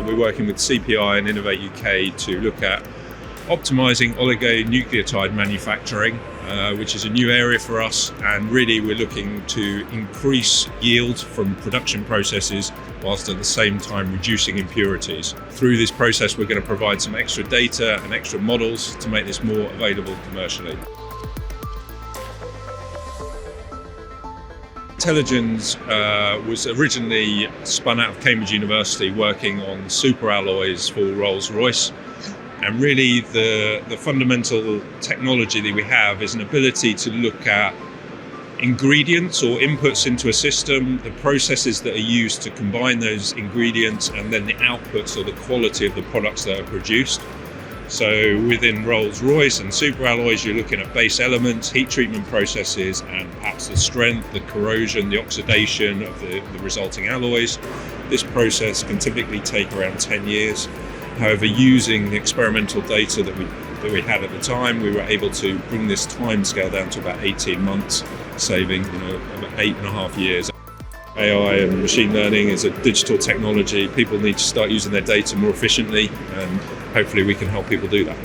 We're working with CPI and Innovate UK to look at optimising oligonucleotide manufacturing, which is a new area for us, and really we're looking to increase yield from production processes whilst at the same time reducing impurities. Through this process we're going to provide some extra data and extra models to make this more available commercially. Intellegens was originally spun out of Cambridge University working on superalloys for Rolls-Royce, and really the fundamental technology that we have is an ability to look at ingredients or inputs into a system, the processes that are used to combine those ingredients, and then the outputs or the quality of the products that are produced. So within Rolls-Royce and superalloys, you're looking at base elements, heat treatment processes, and perhaps the strength, the corrosion, the oxidation of the resulting alloys. This process can typically take around 10 years. However, using the experimental data that we had at the time, we were able to bring this time scale down to about 18 months, saving about 8.5 years. AI and machine learning is a digital technology. People need to start using their data more efficiently, and hopefully we can help people do that.